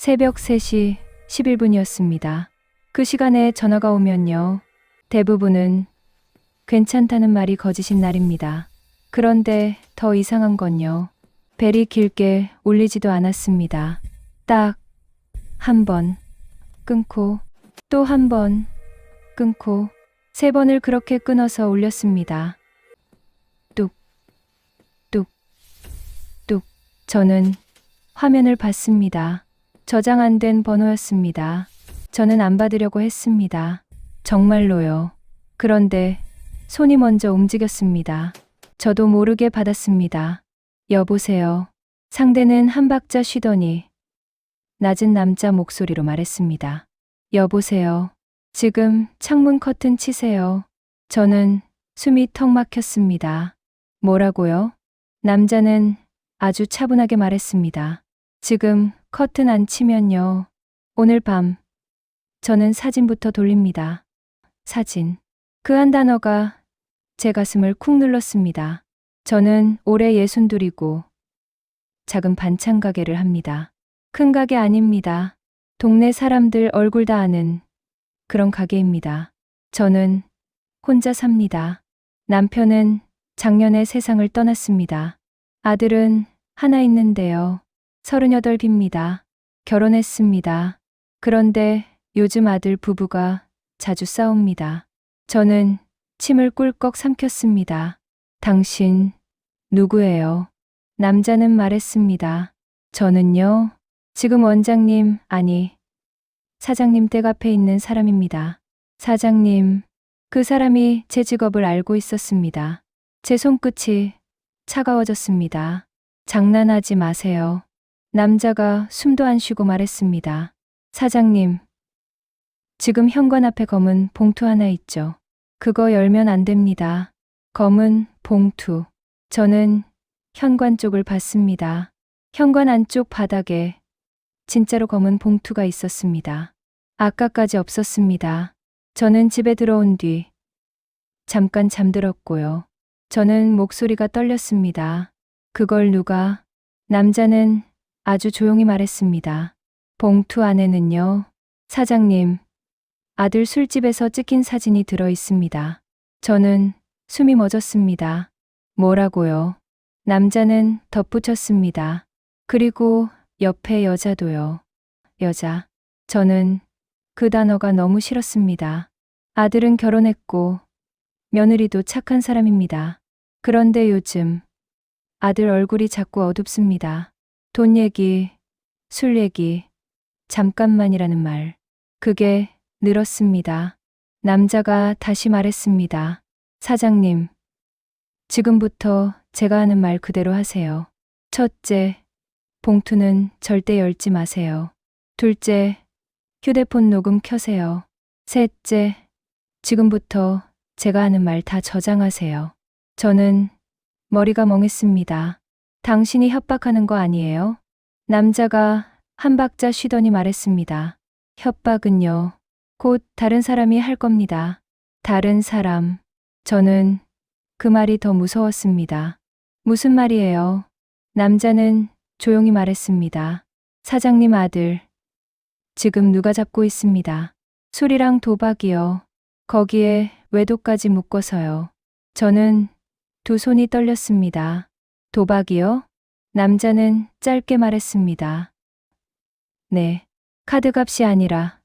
새벽 3시 11분이었습니다. 그 시간에 전화가 오면요. 대부분은 괜찮다는 말이 거짓인 날입니다. 그런데 더 이상한 건요. 벨이 길게 울리지도 않았습니다. 딱 한 번 끊고 또 한 번 끊고 3번을 그렇게 끊어서 울렸습니다. 뚝, 뚝, 뚝. 저는 화면을 봤습니다. 저장 안 된 번호였습니다. 저는 안 받으려고 했습니다. 정말로요. 그런데 손이 먼저 움직였습니다. 저도 모르게 받았습니다. 여보세요. 상대는 한 박자 쉬더니 낮은 남자 목소리로 말했습니다. 여보세요. 지금 창문 커튼 치세요. 저는 숨이 턱 막혔습니다. 뭐라고요? 남자는 아주 차분하게 말했습니다. 지금 커튼 안 치면요. 오늘 밤 저는 사진부터 돌립니다. 사진. 그 한 단어가 제 가슴을 쿵 눌렀습니다. 저는 올해 62이고 작은 반찬 가게를 합니다. 큰 가게 아닙니다. 동네 사람들 얼굴 다 아는 그런 가게입니다. 저는 혼자 삽니다. 남편은 작년에 세상을 떠났습니다. 아들은 하나 있는데요. 38입니다. 결혼했습니다. 그런데 요즘 아들 부부가 자주 싸웁니다. 저는 침을 꿀꺽 삼켰습니다. 당신 누구예요? 남자는 말했습니다. 저는요. 지금 원장님, 아니 사장님 댁 앞에 있는 사람입니다. 사장님, 그 사람이 제 직업을 알고 있었습니다. 제 손끝이 차가워졌습니다. 장난하지 마세요. 남자가 숨도 안 쉬고 말했습니다. 사장님, 지금 현관 앞에 검은 봉투 하나 있죠. 그거 열면 안 됩니다. 검은 봉투. 저는 현관 쪽을 봤습니다. 현관 안쪽 바닥에 진짜로 검은 봉투가 있었습니다. 아까까지 없었습니다. 저는 집에 들어온 뒤 잠깐 잠들었고요. 저는 목소리가 떨렸습니다. 그걸 누가? 남자는 아주 조용히 말했습니다. 봉투 안에는요. 사장님, 아들 술집에서 찍힌 사진이 들어 있습니다. 저는 숨이 멎었습니다. 뭐라고요? 남자는 덧붙였습니다. 그리고 옆에 여자도요. 여자. 저는 그 단어가 너무 싫었습니다. 아들은 결혼했고 며느리도 착한 사람입니다. 그런데 요즘 아들 얼굴이 자꾸 어둡습니다. 돈 얘기, 술 얘기, 잠깐만이라는 말. 그게 늘었습니다. 남자가 다시 말했습니다. 사장님, 지금부터 제가 하는 말 그대로 하세요. 첫째, 봉투는 절대 열지 마세요. 둘째, 휴대폰 녹음 켜세요. 셋째, 지금부터 제가 하는 말 다 저장하세요. 저는 머리가 멍했습니다. 당신이 협박하는 거 아니에요? 남자가 한 박자 쉬더니 말했습니다. 협박은요. 곧 다른 사람이 할 겁니다. 다른 사람. 저는 그 말이 더 무서웠습니다. 무슨 말이에요? 남자는 조용히 말했습니다. 사장님 아들. 지금 누가 잡고 있습니다. 술이랑 도박이요. 거기에 외도까지 묶어서요. 저는 두 손이 떨렸습니다. 도박이요? 남자는 짧게 말했습니다. 네, 카드값이 아니라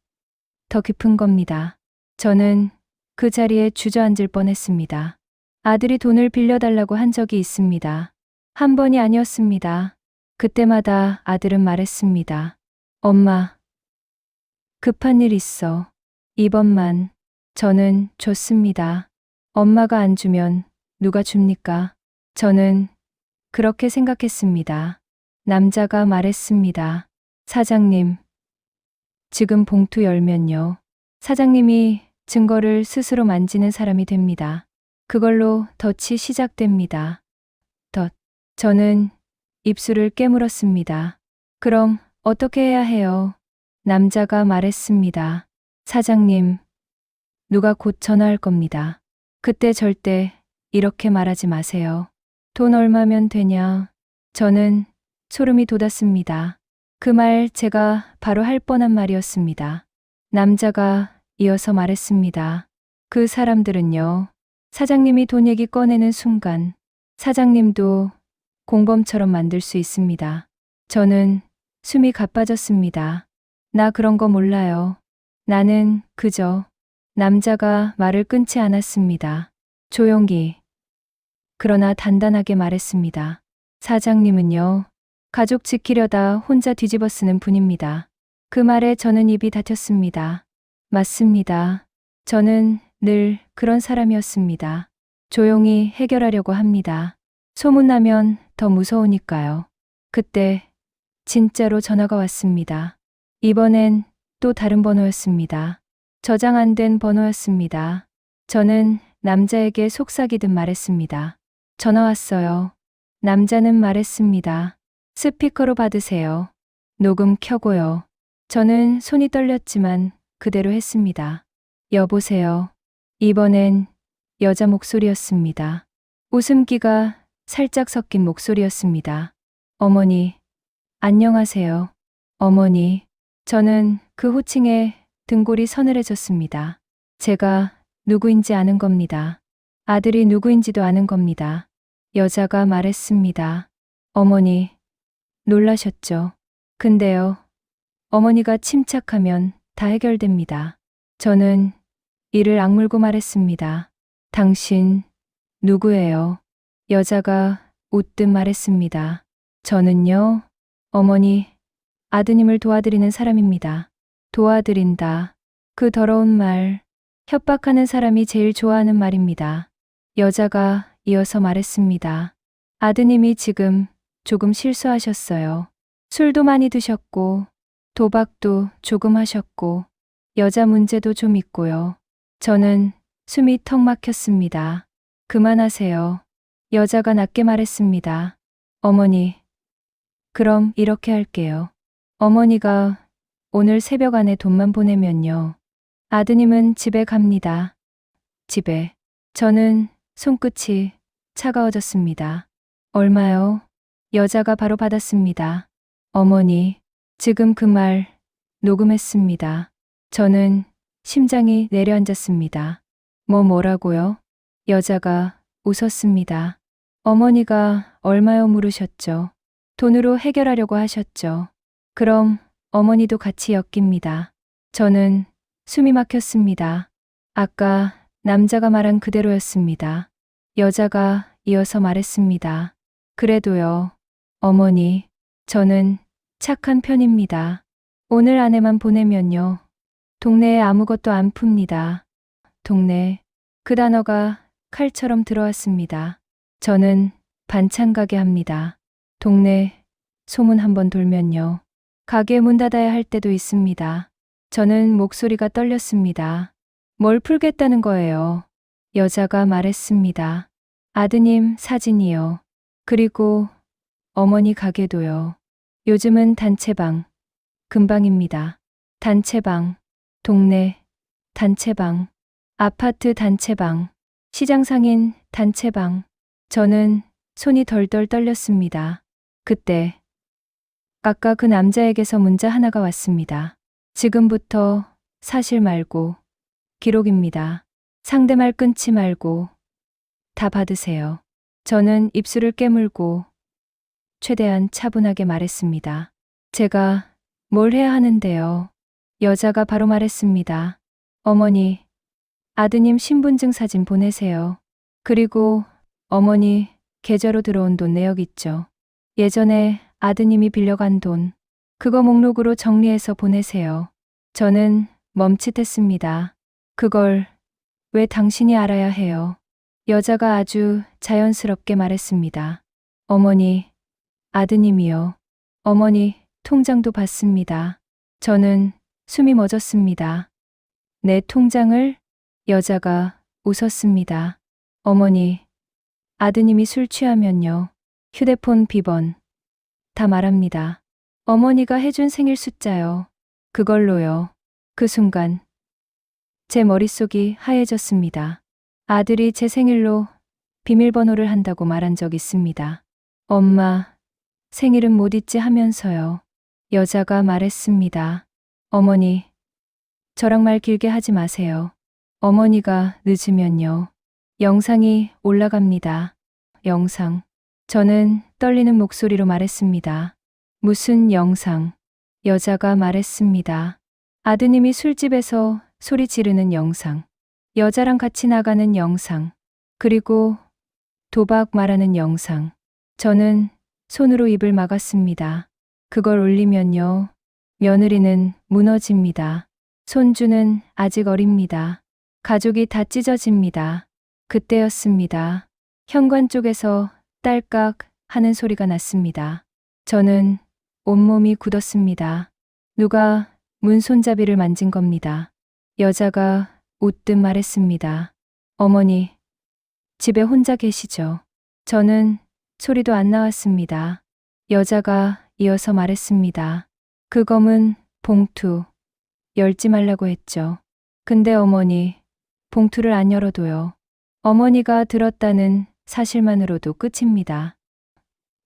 더 깊은 겁니다. 저는 그 자리에 주저앉을 뻔했습니다. 아들이 돈을 빌려달라고 한 적이 있습니다. 한 번이 아니었습니다. 그때마다 아들은 말했습니다. 엄마, 급한 일 있어. 이번만. 저는 줬습니다. 엄마가 안 주면 누가 줍니까? 저는 그렇게 생각했습니다. 남자가 말했습니다. 사장님, 지금 봉투 열면요. 사장님이 증거를 스스로 만지는 사람이 됩니다. 그걸로 덫이 시작됩니다. 덫. 저는 입술을 깨물었습니다. 그럼 어떻게 해야 해요? 남자가 말했습니다. 사장님, 누가 곧 전화할 겁니다. 그때 절대 이렇게 말하지 마세요. 돈 얼마면 되냐? 저는 소름이 돋았습니다. 그 말 제가 바로 할 뻔한 말이었습니다. 남자가 이어서 말했습니다. 그 사람들은요. 사장님이 돈 얘기 꺼내는 순간 사장님도 공범처럼 만들 수 있습니다. 저는 숨이 가빠졌습니다. 나 그런 거 몰라요. 나는 그저 남자가 말을 끊지 않았습니다. 조용히 그러나 단단하게 말했습니다. 사장님은요. 가족 지키려다 혼자 뒤집어 쓰는 분입니다. 그 말에 저는 입이 닫혔습니다. 맞습니다. 저는 늘 그런 사람이었습니다. 조용히 해결하려고 합니다. 소문나면 더 무서우니까요. 그때 진짜로 전화가 왔습니다. 이번엔 또 다른 번호였습니다. 저장 안 된 번호였습니다. 저는 남자에게 속삭이듯 말했습니다. 전화 왔어요. 남자는 말했습니다. 스피커로 받으세요. 녹음 켜고요. 저는 손이 떨렸지만 그대로 했습니다. 여보세요. 이번엔 여자 목소리였습니다. 웃음기가 살짝 섞인 목소리였습니다. 어머니, 안녕하세요. 어머니, 저는 그 호칭에 등골이 서늘해졌습니다. 제가 누구인지 아는 겁니다. 아들이 누구인지도 아는 겁니다. 여자가 말했습니다. 어머니, 놀라셨죠? 근데요, 어머니가 침착하면 다 해결됩니다. 저는 이를 악물고 말했습니다. 당신 누구예요? 여자가 웃듯 말했습니다. 저는요, 어머니, 아드님을 도와드리는 사람입니다. 도와드린다. 그 더러운 말, 협박하는 사람이 제일 좋아하는 말입니다. 여자가 이어서 말했습니다. 아드님이 지금 조금 실수하셨어요. 술도 많이 드셨고, 도박도 조금 하셨고, 여자 문제도 좀 있고요. 저는 숨이 턱 막혔습니다. 그만하세요. 여자가 낮게 말했습니다. 어머니, 그럼 이렇게 할게요. 어머니가 오늘 새벽 안에 돈만 보내면요. 아드님은 집에 갑니다. 집에. 저는 손끝이 차가워졌습니다. 얼마요? 여자가 바로 받았습니다. 어머니, 지금 그 말 녹음했습니다. 저는 심장이 내려앉았습니다. 뭐라고요? 여자가 웃었습니다. 어머니가 얼마요 물으셨죠? 돈으로 해결하려고 하셨죠. 그럼 어머니도 같이 엮입니다. 저는 숨이 막혔습니다. 아까 남자가 말한 그대로였습니다. 여자가 이어서 말했습니다. 그래도요, 어머니, 저는 착한 편입니다. 오늘 안에만 보내면요. 동네에 아무것도 안 풉니다. 동네. 그 단어가 칼처럼 들어왔습니다. 저는 반찬 가게 합니다. 동네 소문 한번 돌면요. 가게 문 닫아야 할 때도 있습니다. 저는 목소리가 떨렸습니다. 뭘 풀겠다는 거예요? 여자가 말했습니다. 아드님 사진이요. 그리고 어머니 가게도요. 요즘은 단체방, 금방입니다. 단체방, 동네, 단체방, 아파트 단체방, 시장 상인 단체방. 저는 손이 덜덜 떨렸습니다. 그때 아까 그 남자에게서 문자 하나가 왔습니다. 지금부터 사실 말고 기록입니다. 상대말 끊지 말고 다 받으세요. 저는 입술을 깨물고 최대한 차분하게 말했습니다. 제가 뭘 해야 하는데요? 여자가 바로 말했습니다. 어머니, 아드님 신분증 사진 보내세요. 그리고 어머니 계좌로 들어온 돈 내역 있죠. 예전에 아드님이 빌려간 돈, 그거 목록으로 정리해서 보내세요. 저는 멈칫했습니다. 그걸 왜 당신이 알아야 해요? 여자가 아주 자연스럽게 말했습니다. 어머니, 아드님이요. 어머니 통장도 받습니다. 저는 숨이 멎었습니다. 내 통장을? 여자가 웃었습니다. 어머니, 아드님이 술 취하면요. 휴대폰 비번 다 말합니다. 어머니가 해준 생일 숫자요. 그걸로요. 그 순간 제 머릿속이 하얘졌습니다. 아들이 제 생일로 비밀번호를 한다고 말한 적 있습니다. 엄마, 생일은 못 잊지 하면서요. 여자가 말했습니다. 어머니, 저랑 말 길게 하지 마세요. 어머니가 늦으면요. 영상이 올라갑니다. 영상. 저는 떨리는 목소리로 말했습니다. 무슨 영상? 여자가 말했습니다. 아드님이 술집에서 소리 지르는 영상. 여자랑 같이 나가는 영상. 그리고 도박 말하는 영상. 저는 손으로 입을 막았습니다. 그걸 올리면요. 며느리는 무너집니다. 손주는 아직 어립니다. 가족이 다 찢어집니다. 그때였습니다. 현관 쪽에서 딸깍 하는 소리가 났습니다. 저는 온몸이 굳었습니다. 누가 문 손잡이를 만진 겁니다. 여자가 웃듯 말했습니다. 어머니, 집에 혼자 계시죠? 저는 소리도 안 나왔습니다. 여자가 이어서 말했습니다. 그 검은 봉투 열지 말라고 했죠. 근데 어머니, 봉투를 안 열어도요. 어머니가 들었다는 사실만으로도 끝입니다.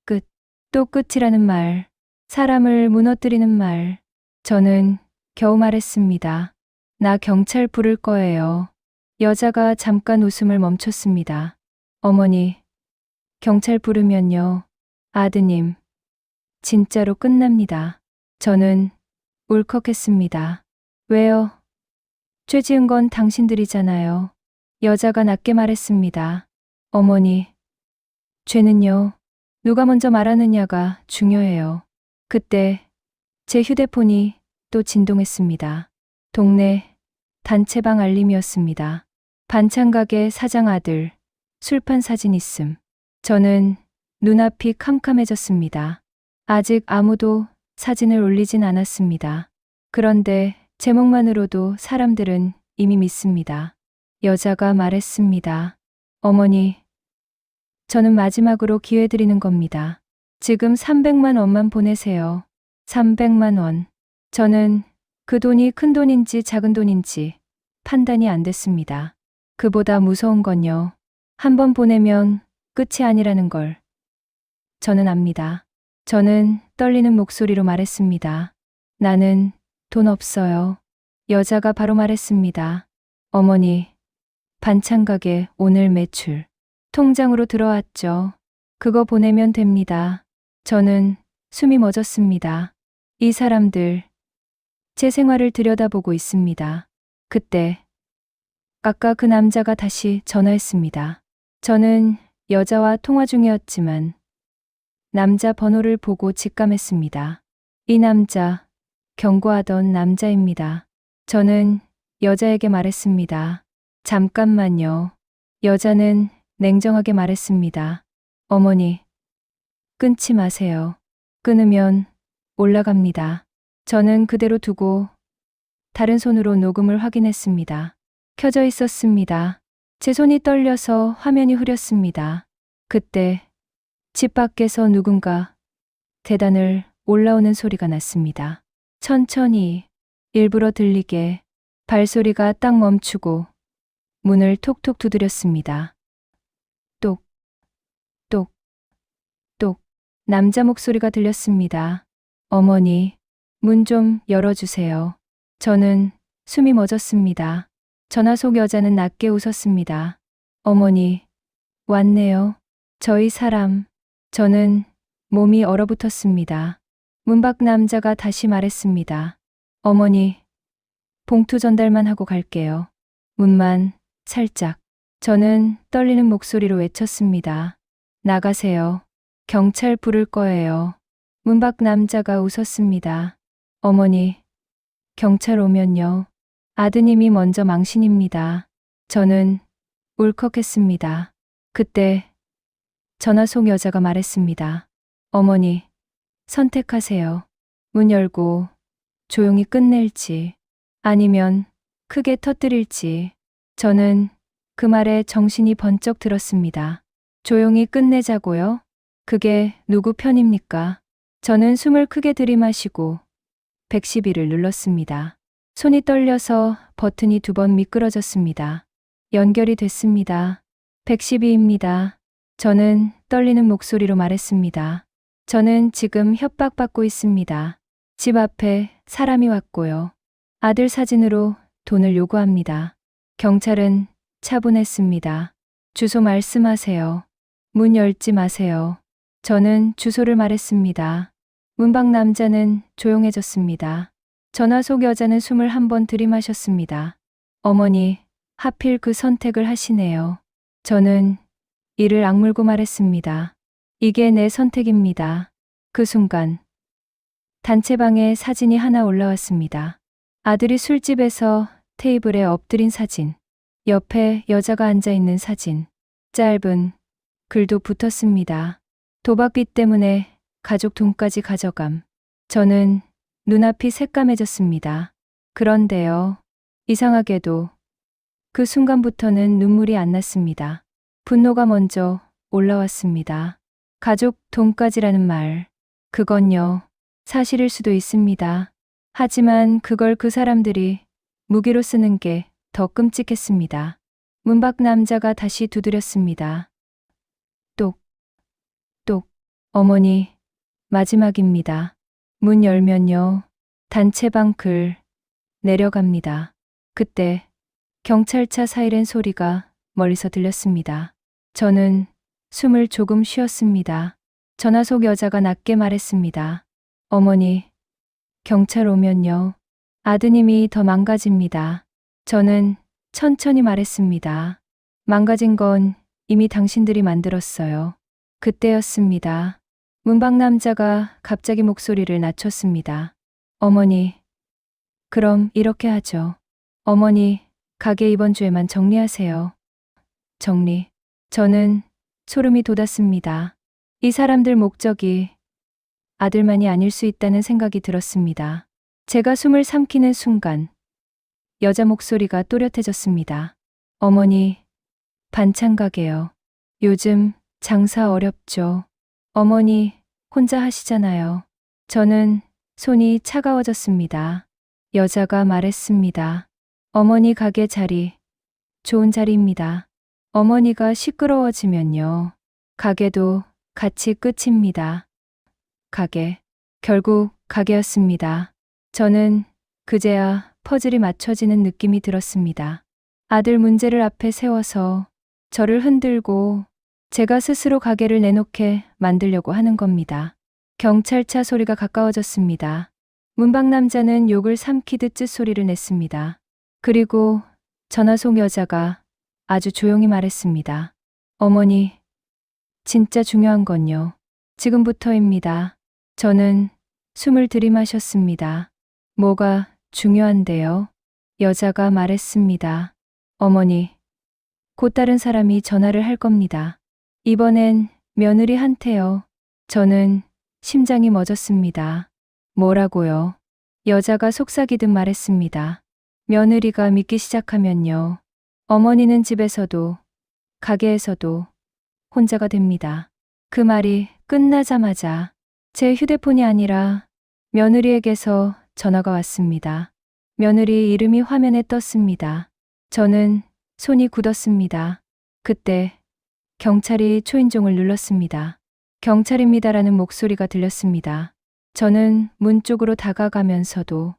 끝. 또 끝이라는 말. 사람을 무너뜨리는 말. 저는 겨우 말했습니다. 나 경찰 부를 거예요. 여자가 잠깐 웃음을 멈췄습니다. 어머니, 경찰 부르면요. 아드님, 진짜로 끝납니다. 저는 울컥했습니다. 왜요? 죄 지은 건 당신들이잖아요. 여자가 낮게 말했습니다. 어머니, 죄는요. 누가 먼저 말하느냐가 중요해요. 그때 제 휴대폰이 또 진동했습니다. 동네 단체방 알림이었습니다. 반찬가게 사장 아들, 술판 사진 있음. 저는 눈앞이 캄캄해졌습니다. 아직 아무도 사진을 올리진 않았습니다. 그런데 제목만으로도 사람들은 이미 믿습니다. 여자가 말했습니다. 어머니, 저는 마지막으로 기회 드리는 겁니다. 지금 300만 원만 보내세요. 300만 원. 저는 그 돈이 큰 돈인지 작은 돈인지 판단이 안 됐습니다. 그보다 무서운 건요. 한 번 보내면 끝이 아니라는 걸 저는 압니다. 저는 떨리는 목소리로 말했습니다. 나는 돈 없어요. 여자가 바로 말했습니다. 어머니, 반찬가게 오늘 매출 통장으로 들어왔죠. 그거 보내면 됩니다. 저는 숨이 멎었습니다. 이 사람들 제 생활을 들여다보고 있습니다. 그때 아까 그 남자가 다시 전화했습니다. 저는 여자와 통화 중이었지만 남자 번호를 보고 직감했습니다. 이 남자, 경고하던 남자입니다. 저는 여자에게 말했습니다. 잠깐만요. 여자는 냉정하게 말했습니다. 어머니, 끊지 마세요. 끊으면 올라갑니다. 저는 그대로 두고 다른 손으로 녹음을 확인했습니다. 켜져 있었습니다. 제 손이 떨려서 화면이 흐렸습니다. 그때 집 밖에서 누군가 계단을 올라오는 소리가 났습니다. 천천히, 일부러 들리게 발소리가 딱 멈추고 문을 톡톡 두드렸습니다. 똑, 똑, 똑. 남자 목소리가 들렸습니다. 어머니, 문 좀 열어주세요. 저는 숨이 멎었습니다. 전화 속 여자는 낮게 웃었습니다. 어머니, 왔네요. 저희 사람. 저는 몸이 얼어붙었습니다. 문 밖 남자가 다시 말했습니다. 어머니, 봉투 전달만 하고 갈게요. 문만 살짝. 저는 떨리는 목소리로 외쳤습니다. 나가세요. 경찰 부를 거예요. 문 밖 남자가 웃었습니다. 어머니, 경찰 오면요. 아드님이 먼저 망신입니다. 저는 울컥했습니다. 그때 전화 속 여자가 말했습니다. 어머니, 선택하세요. 문 열고 조용히 끝낼지 아니면 크게 터뜨릴지. 저는 그 말에 정신이 번쩍 들었습니다. 조용히 끝내자고요? 그게 누구 편입니까? 저는 숨을 크게 들이마시고 112를 눌렀습니다. 손이 떨려서 버튼이 2번 미끄러졌습니다. 연결이 됐습니다. 112입니다. 저는 떨리는 목소리로 말했습니다. 저는 지금 협박받고 있습니다. 집 앞에 사람이 왔고요. 아들 사진으로 돈을 요구합니다. 경찰은 차분했습니다. 주소 말씀하세요. 문 열지 마세요. 저는 주소를 말했습니다. 문밖 남자는 조용해졌습니다. 전화 속 여자는 숨을 한 번 들이마셨습니다. 어머니, 하필 그 선택을 하시네요. 저는 이를 악물고 말했습니다. 이게 내 선택입니다. 그 순간 단체방에 사진이 하나 올라왔습니다. 아들이 술집에서 테이블에 엎드린 사진, 옆에 여자가 앉아있는 사진, 짧은 글도 붙었습니다. 도박빚 때문에 가족 돈까지 가져감. 저는 눈앞이 새까매졌습니다. 그런데요, 이상하게도 그 순간부터는 눈물이 안 났습니다. 분노가 먼저 올라왔습니다. 가족 돈까지라는 말, 그건요, 사실일 수도 있습니다. 하지만 그걸 그 사람들이 무기로 쓰는 게 더 끔찍했습니다. 문 밖 남자가 다시 두드렸습니다. 똑, 똑, 어머니, 마지막입니다. 문 열면요, 단체방 글, 내려갑니다. 그때 경찰차 사이렌 소리가 멀리서 들렸습니다. 저는 숨을 조금 쉬었습니다. 전화 속 여자가 낮게 말했습니다. 어머니, 경찰 오면요, 아드님이 더 망가집니다. 저는 천천히 말했습니다. 망가진 건 이미 당신들이 만들었어요. 그때였습니다. 문밖 남자가 갑자기 목소리를 낮췄습니다. 어머니, 그럼 이렇게 하죠. 어머니, 가게 이번 주에만 정리하세요. 정리. 저는 소름이 돋았습니다. 이 사람들 목적이 아들만이 아닐 수 있다는 생각이 들었습니다. 제가 숨을 삼키는 순간 여자 목소리가 또렷해졌습니다. 어머니, 반찬 가게요. 요즘 장사 어렵죠. 어머니, 혼자 하시잖아요. 저는 손이 차가워졌습니다. 여자가 말했습니다. 어머니 가게 자리, 좋은 자리입니다. 어머니가 시끄러워지면요, 가게도 같이 끝입니다. 가게, 결국 가게였습니다. 저는 그제야 퍼즐이 맞춰지는 느낌이 들었습니다. 아들 문제를 앞에 세워서 저를 흔들고 제가 스스로 가게를 내놓게 만들려고 하는 겁니다. 경찰차 소리가 가까워졌습니다. 문밖 남자는 욕을 삼키듯 쯧소리를 냈습니다. 그리고 전화 속 여자가 아주 조용히 말했습니다. 어머니, 진짜 중요한 건요, 지금부터입니다. 저는 숨을 들이마셨습니다. 뭐가 중요한데요? 여자가 말했습니다. 어머니, 곧 다른 사람이 전화를 할 겁니다. 이번엔 며느리한테요. 저는 심장이 멎었습니다. 뭐라고요? 여자가 속삭이듯 말했습니다. 며느리가 믿기 시작하면요, 어머니는 집에서도 가게에서도 혼자가 됩니다. 그 말이 끝나자마자 제 휴대폰이 아니라 며느리에게서 전화가 왔습니다. 며느리 이름이 화면에 떴습니다. 저는 손이 굳었습니다. 그때 경찰이 초인종을 눌렀습니다. 경찰입니다라는 목소리가 들렸습니다. 저는 문 쪽으로 다가가면서도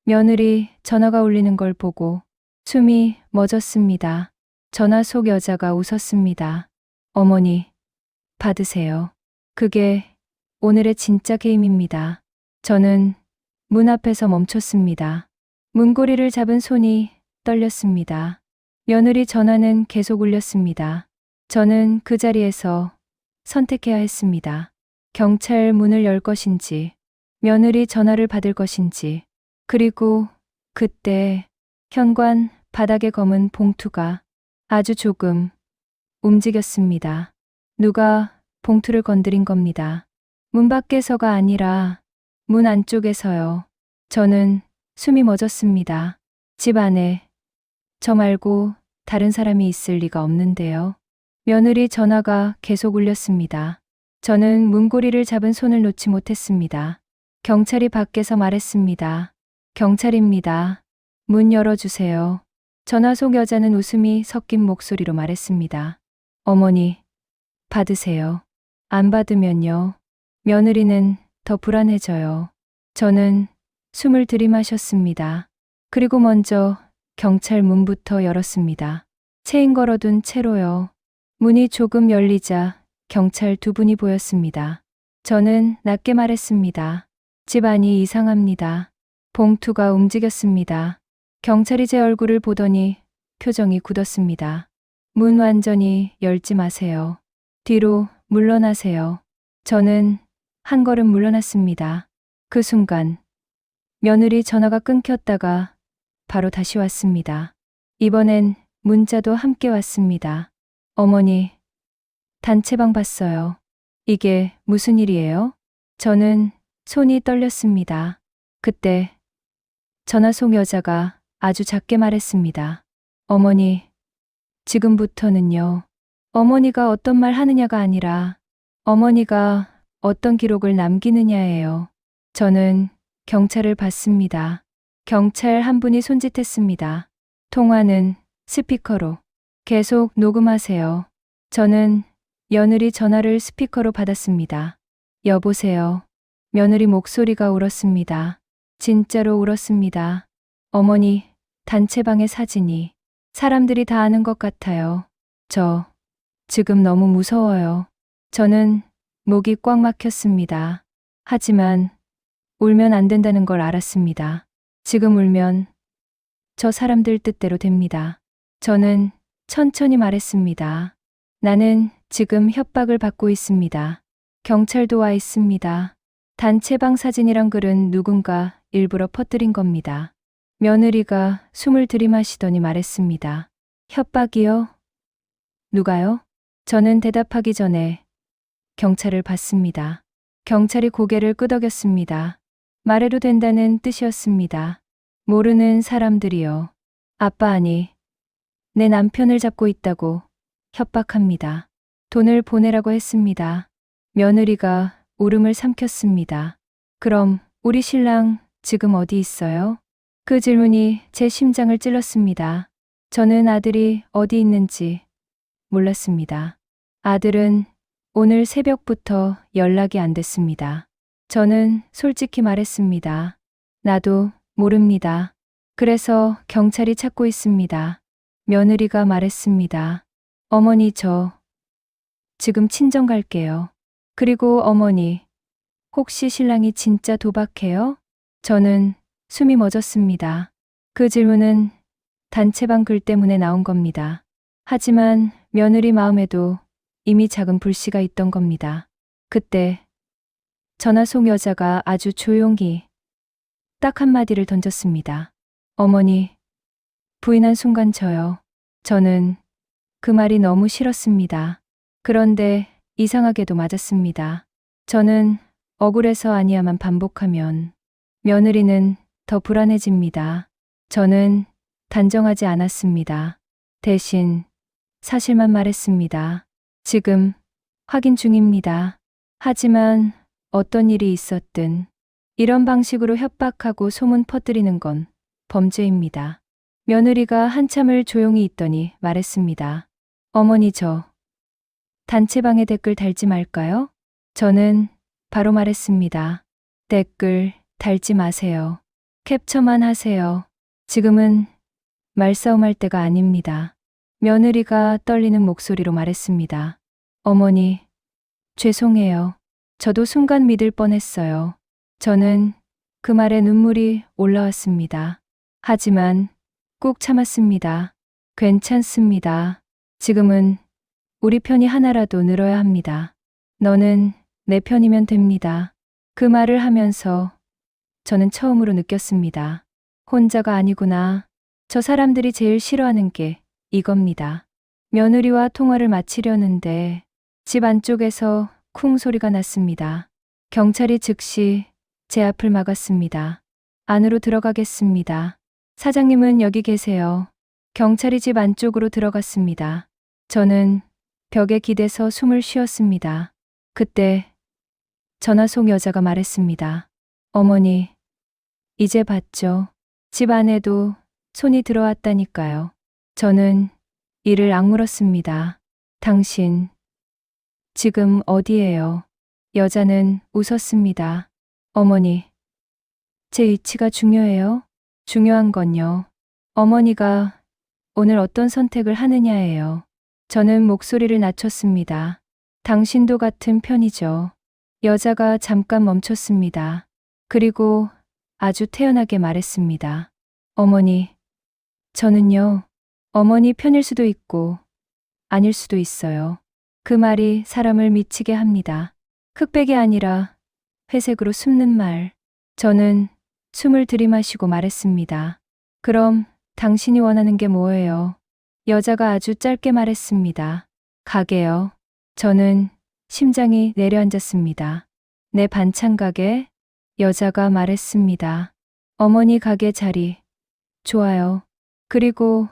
며느리 전화가 울리는 걸 보고 숨이 멎었습니다. 전화 속 여자가 웃었습니다. 어머니, 받으세요. 그게 오늘의 진짜 게임입니다. 저는 문 앞에서 멈췄습니다. 문고리를 잡은 손이 떨렸습니다. 며느리 전화는 계속 울렸습니다. 저는 그 자리에서 선택해야 했습니다. 경찰 문을 열 것인지, 며느리 전화를 받을 것인지, 그리고 그때 현관 바닥에 검은 봉투가 아주 조금 움직였습니다. 누가 봉투를 건드린 겁니다. 문 밖에서가 아니라 문 안쪽에서요. 저는 숨이 멎었습니다. 집 안에 저 말고 다른 사람이 있을 리가 없는데요. 며느리 전화가 계속 울렸습니다. 저는 문고리를 잡은 손을 놓지 못했습니다. 경찰이 밖에서 말했습니다. 경찰입니다. 문 열어주세요. 전화 속 여자는 웃음이 섞인 목소리로 말했습니다. 어머니, 받으세요. 안 받으면요, 며느리는 더 불안해져요. 저는 숨을 들이마셨습니다. 그리고 먼저 경찰 문부터 열었습니다. 체인 걸어둔 채로요. 문이 조금 열리자 경찰 두 분이 보였습니다. 저는 낮게 말했습니다. 집 안이 이상합니다. 봉투가 움직였습니다. 경찰이 제 얼굴을 보더니 표정이 굳었습니다. 문 완전히 열지 마세요. 뒤로 물러나세요. 저는 한 걸음 물러났습니다. 그 순간 며느리 전화가 끊겼다가 바로 다시 왔습니다. 이번엔 문자도 함께 왔습니다. 어머니, 단체방 봤어요. 이게 무슨 일이에요? 저는 손이 떨렸습니다. 그때 전화 속 여자가 아주 작게 말했습니다. 어머니, 지금부터는요. 어머니가 어떤 말 하느냐가 아니라 어머니가 어떤 기록을 남기느냐예요. 저는 경찰을 받습니다. 경찰 한 분이 손짓했습니다. 통화는 스피커로 계속 녹음하세요. 저는 며느리 전화를 스피커로 받았습니다. 여보세요. 며느리 목소리가 울었습니다. 진짜로 울었습니다. 어머니, 단체방의 사진이 사람들이 다 아는 것 같아요. 저 지금 너무 무서워요. 저는 목이 꽉 막혔습니다. 하지만 울면 안 된다는 걸 알았습니다. 지금 울면 저 사람들 뜻대로 됩니다. 저는 천천히 말했습니다. 나는 지금 협박을 받고 있습니다. 경찰도 와 있습니다. 단체방 사진이란 글은 누군가 일부러 퍼뜨린 겁니다. 며느리가 숨을 들이마시더니 말했습니다. 협박이요? 누가요? 저는 대답하기 전에 경찰을 받습니다. 경찰이 고개를 끄덕였습니다. 말해도 된다는 뜻이었습니다. 모르는 사람들이요. 아빠 아니, 내 남편을 잡고 있다고 협박합니다. 돈을 보내라고 했습니다. 며느리가 울음을 삼켰습니다. 그럼 우리 신랑 지금 어디 있어요? 그 질문이 제 심장을 찔렀습니다. 저는 아들이 어디 있는지 몰랐습니다. 아들은 오늘 새벽부터 연락이 안 됐습니다. 저는 솔직히 말했습니다. 나도 모릅니다. 그래서 경찰이 찾고 있습니다. 며느리가 말했습니다. 어머니 저 지금 친정 갈게요. 그리고 어머니 혹시 신랑이 진짜 도박해요? 저는 숨이 멎었습니다. 그 질문은 단체방 글 때문에 나온 겁니다. 하지만 며느리 마음에도 이미 작은 불씨가 있던 겁니다. 그때 전화 속 여자가 아주 조용히 딱 한마디를 던졌습니다. 어머니, 부인한 순간 저는 그 말이 너무 싫었습니다. 그런데 이상하게도 맞았습니다. 저는 억울해서 아니야만 반복하면 며느리는 더 불안해집니다. 저는 단정하지 않았습니다. 대신 사실만 말했습니다. 지금 확인 중입니다. 하지만 어떤 일이 있었든 이런 방식으로 협박하고 소문 퍼뜨리는 건 범죄입니다. 며느리가 한참을 조용히 있더니 말했습니다. 어머니 저 단체방에 댓글 달지 말까요? 저는 바로 말했습니다. 댓글 달지 마세요. 캡처만 하세요. 지금은 말싸움할 때가 아닙니다. 며느리가 떨리는 목소리로 말했습니다. 어머니, 죄송해요. 저도 순간 믿을 뻔했어요. 저는 그 말에 눈물이 올라왔습니다. 하지만 꾹 참았습니다. 괜찮습니다. 지금은 우리 편이 하나라도 늘어야 합니다. 너는 내 편이면 됩니다. 그 말을 하면서 저는 처음으로 느꼈습니다. 혼자가 아니구나. 저 사람들이 제일 싫어하는 게 이겁니다. 며느리와 통화를 마치려는데 집 안쪽에서 쿵 소리가 났습니다. 경찰이 즉시 제 앞을 막았습니다. 안으로 들어가겠습니다. 사장님은 여기 계세요. 경찰이 집 안쪽으로 들어갔습니다. 저는 벽에 기대서 숨을 쉬었습니다. 그때 전화 속 여자가 말했습니다. 어머니, 이제 봤죠? 집 안에도 손이 들어왔다니까요. 저는 이를 악물었습니다. 당신 지금 어디예요? 여자는 웃었습니다. 어머니, 제 위치가 중요해요? 중요한 건요. 어머니가 오늘 어떤 선택을 하느냐예요. 저는 목소리를 낮췄습니다. 당신도 같은 편이죠. 여자가 잠깐 멈췄습니다. 그리고 아주 태연하게 말했습니다. 어머니, 저는요, 어머니 편일 수도 있고 아닐 수도 있어요. 그 말이 사람을 미치게 합니다. 흑백이 아니라 회색으로 숨는 말. 저는 숨을 들이마시고 말했습니다. 그럼 당신이 원하는 게 뭐예요? 여자가 아주 짧게 말했습니다. 가게요. 저는 심장이 내려앉았습니다. 내 반찬 가게? 여자가 말했습니다. 어머니 가게 자리. 좋아요. 그리고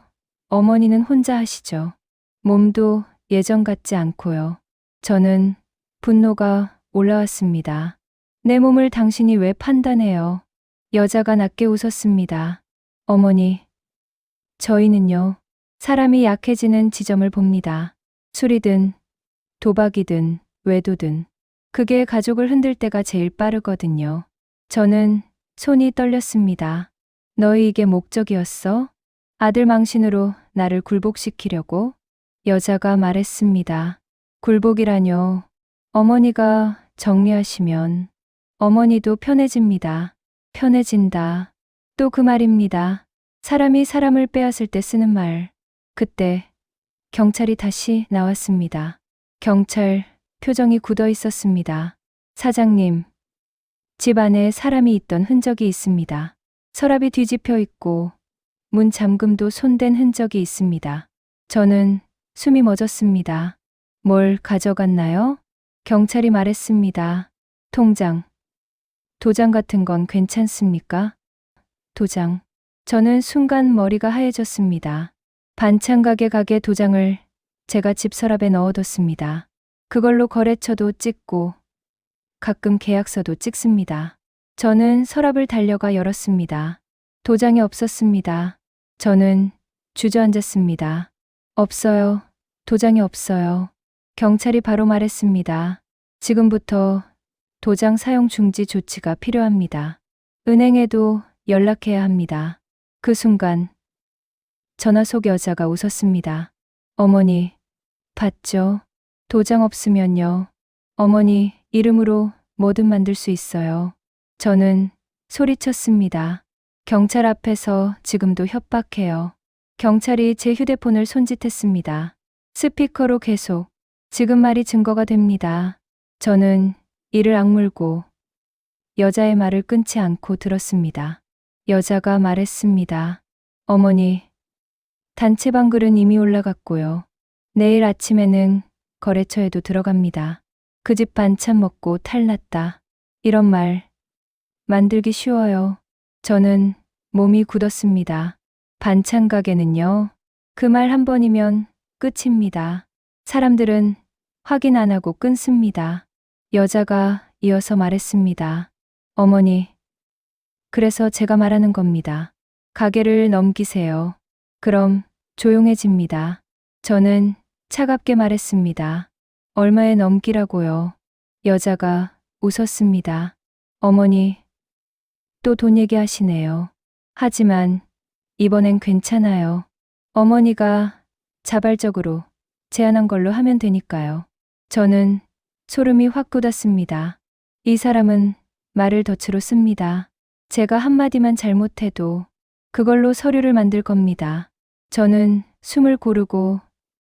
어머니는 혼자 하시죠. 몸도 예전 같지 않고요. 저는 분노가 올라왔습니다. 내 몸을 당신이 왜 판단해요? 여자가 낮게 웃었습니다. 어머니, 저희는요, 사람이 약해지는 지점을 봅니다. 술이든, 도박이든, 외도든. 그게 가족을 흔들 때가 제일 빠르거든요. 저는 손이 떨렸습니다. 너희 이게 목적이었어? 아들 망신으로 나를 굴복시키려고? 여자가 말했습니다. 굴복이라뇨. 어머니가 정리하시면 어머니도 편해집니다. 편해진다. 또 그 말입니다. 사람이 사람을 빼앗을 때 쓰는 말. 그때 경찰이 다시 나왔습니다. 경찰 표정이 굳어 있었습니다. 사장님, 집 안에 사람이 있던 흔적이 있습니다. 서랍이 뒤집혀 있고 문 잠금도 손댄 흔적이 있습니다. 저는 숨이 멎었습니다. 뭘 가져갔나요? 경찰이 말했습니다. 통장, 도장 같은 건 괜찮습니까? 도장. 저는 순간 머리가 하얘졌습니다. 반찬 가게 도장을 제가 집 서랍에 넣어뒀습니다. 그걸로 거래처도 찍고 가끔 계약서도 찍습니다. 저는 서랍을 달려가 열었습니다. 도장이 없었습니다. 저는 주저앉았습니다. 없어요. 도장이 없어요. 경찰이 바로 말했습니다. 지금부터 도장 사용 중지 조치가 필요합니다. 은행에도 연락해야 합니다. 그 순간 전화 속 여자가 웃었습니다. 어머니, 봤죠? 도장 없으면요. 어머니 이름으로 뭐든 만들 수 있어요. 저는 소리쳤습니다. 경찰 앞에서 지금도 협박해요. 경찰이 제 휴대폰을 손짓했습니다. 스피커로 계속. 지금 말이 증거가 됩니다. 저는 이를 악물고 여자의 말을 끊지 않고 들었습니다. 여자가 말했습니다. 어머니, 단체 방글은 이미 올라갔고요. 내일 아침에는 거래처에도 들어갑니다. 그 집 반찬 먹고 탈났다. 이런 말 만들기 쉬워요. 저는 몸이 굳었습니다. 반찬 가게는요. 그 말 한 번이면 끝입니다. 사람들은 확인 안 하고 끊습니다. 여자가 이어서 말했습니다. 어머니, 그래서 제가 말하는 겁니다. 가게를 넘기세요. 그럼 조용해집니다. 저는 차갑게 말했습니다. 얼마에 넘기라고요? 여자가 웃었습니다. 어머니, 또 돈 얘기하시네요. 하지만 이번엔 괜찮아요. 어머니가 자발적으로 제안한 걸로 하면 되니까요. 저는 소름이 확 돋았습니다. 이 사람은 말을 덫으로 씁니다. 제가 한마디만 잘못해도 그걸로 서류를 만들 겁니다. 저는 숨을 고르고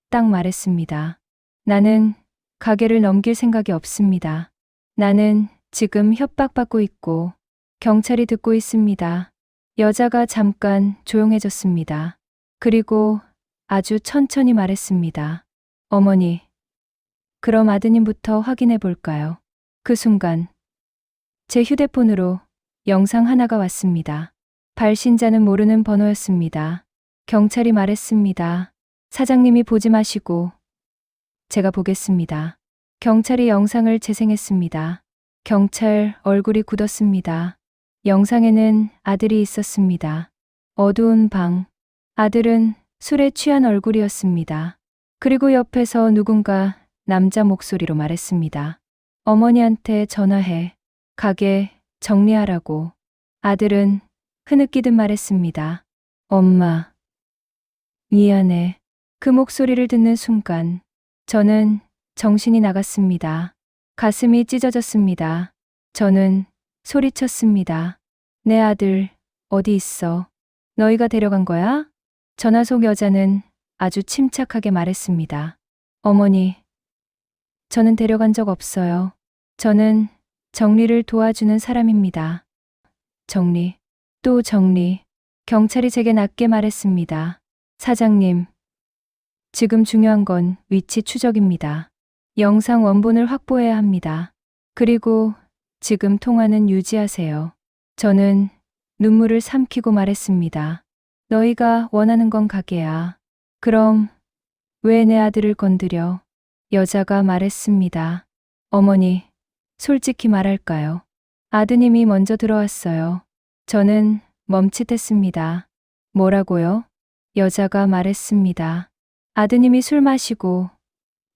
딱 말했습니다. 나는 가게를 넘길 생각이 없습니다. 나는 지금 협박받고 있고 경찰이 듣고 있습니다. 여자가 잠깐 조용해졌습니다. 그리고 아주 천천히 말했습니다. 어머니, 그럼 아드님부터 확인해 볼까요? 그 순간 제 휴대폰으로 영상 하나가 왔습니다. 발신자는 모르는 번호였습니다. 경찰이 말했습니다. 사장님이 보지 마시고 제가 보겠습니다. 경찰이 영상을 재생했습니다. 경찰 얼굴이 굳었습니다. 영상에는 아들이 있었습니다. 어두운 방. 아들은 술에 취한 얼굴이었습니다. 그리고 옆에서 누군가 남자 목소리로 말했습니다. 어머니한테 전화해. 가게 정리하라고. 아들은 흐느끼듯 말했습니다. 엄마, 미안해. 그 목소리를 듣는 순간 저는 정신이 나갔습니다. 가슴이 찢어졌습니다. 저는 소리쳤습니다. 내 아들 어디 있어? 너희가 데려간 거야? 전화 속 여자는 아주 침착하게 말했습니다. 어머니, 저는 데려간 적 없어요. 저는 정리를 도와주는 사람입니다. 정리, 또 정리. 경찰이 제게 낮게 말했습니다. 사장님, 지금 중요한 건 위치 추적입니다. 영상 원본을 확보해야 합니다. 그리고 지금 통화는 유지하세요. 저는 눈물을 삼키고 말했습니다. 너희가 원하는 건 가게야. 그럼 왜 내 아들을 건드려? 여자가 말했습니다. 어머니, 솔직히 말할까요? 아드님이 먼저 들어왔어요. 저는 멈칫했습니다. 뭐라고요? 여자가 말했습니다. 아드님이 술 마시고